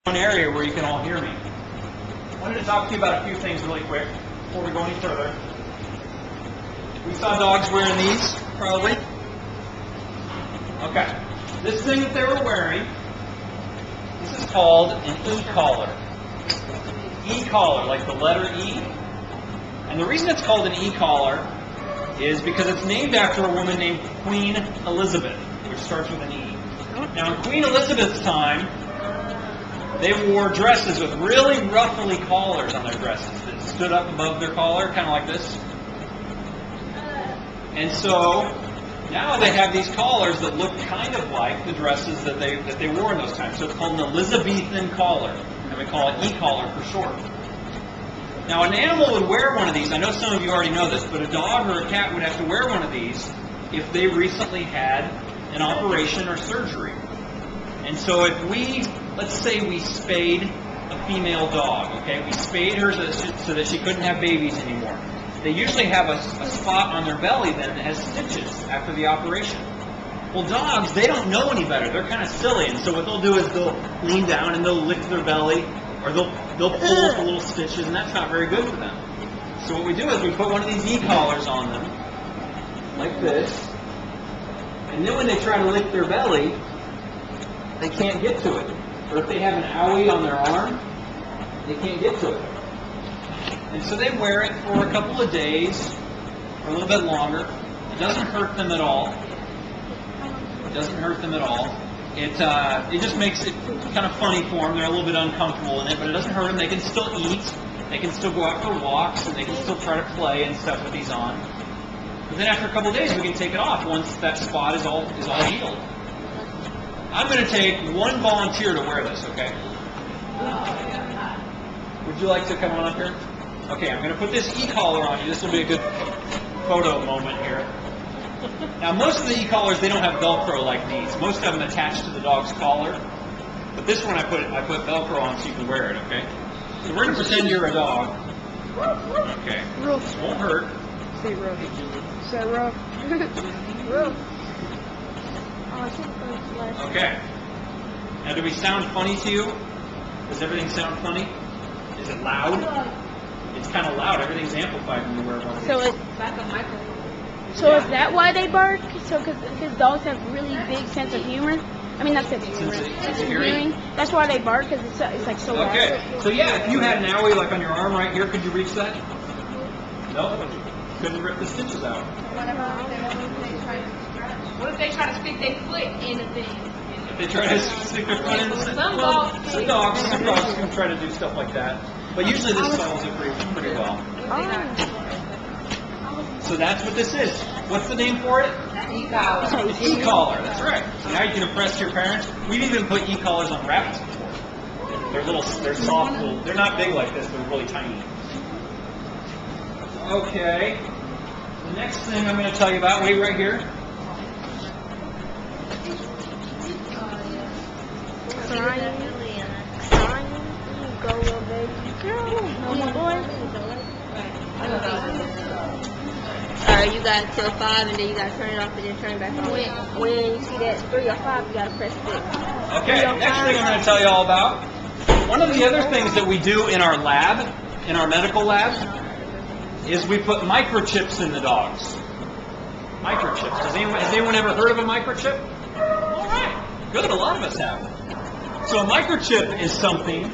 One area where you can all hear me. I wanted to talk to you about a few things really quick before we go any further. We saw dogs wearing these, probably. Okay. This thing that they were wearing, this is called an e-collar. E-collar, like the letter E. And the reason it's called an e-collar is because it's named after a woman named Queen Elizabeth, which starts with an E. Now, in Queen Elizabeth's time, they wore dresses with really ruffly collars on their dresses that stood up above their collar, kind of like this. And so now they have these collars that look kind of like the dresses that they wore in those times. So it's called an Elizabethan collar, and we call it e-collar for short. Now, an animal would wear one of these. I know some of you already know this, but a dog or a cat would have to wear one of these if they recently had an operation or surgery. And so if let's say we spayed a female dog, okay? We spayed her so that she couldn't have babies anymore. They usually have a spot on their belly then that has stitches after the operation. Well, dogs, they don't know any better. They're kind of silly, and so what they'll do is they'll lean down and they'll lick their belly, or they'll pull the little stitches, and that's not very good for them. So what we do is we put one of these e-collars on them, like this, and then when they try to lick their belly, they can't get to it. Or if they have an owie on their arm, they can't get to it. And so they wear it for a couple of days, or a little bit longer. It doesn't hurt them at all. It doesn't hurt them at all. It just makes it kind of funny for them. They're a little bit uncomfortable in it, but it doesn't hurt them. They can still eat. They can still go out for walks, and they can still try to play and stuff with these on. But then after a couple of days, we can take it off once that spot is all healed. I'm going to take one volunteer to wear this, okay? Would you like to come on up here? Okay, I'm going to put this e-collar on you. This will be a good photo moment here. Now, most of the e-collars, they don't have Velcro like these. Most of them attach to the dog's collar. But this one I put Velcro on so you can wear it, okay? So we're going to pretend you're a dog. Okay. This won't hurt. Say rough. Say rough. Rough. Okay. Now, do we sound funny to you? Does everything sound funny? Is it loud? It's kind of loud. Everything's amplified when you wear one of these. So it's like a microphone. So is that why they bark? So because dogs have really big sense of humor. I mean, not sense of humor. Sense of hearing. That's why they bark, because it's like so loud. Okay. So yeah, if you had an owie like on your arm right here, could you reach that? No. Couldn't rip the stitches out. What if they try to stick their foot in the thing? If they try to stick their foot in the thing? Well, some dogs can try to do stuff like that. But usually this solves it pretty well. So that's what this is. What's the name for it? E-collar. E-collar, that's right. So now you can impress your parents. We've even put e-collars on rabbits before. They're soft, they're not big like this, they're really tiny. Okay. The next thing I'm going to tell you about, wait right here. Go, little baby. No more boy. Alright, you got till 5, and then you got to turn it off and then turn it back on. When you see that 3 or 5, you got to press 6. Okay, next thing I'm going to tell you all about. One of the other things that we do in our lab, in our medical lab, is we put microchips in the dogs. Microchips. Has anyone ever heard of a microchip? All right. Good, a lot of us have. So a microchip is something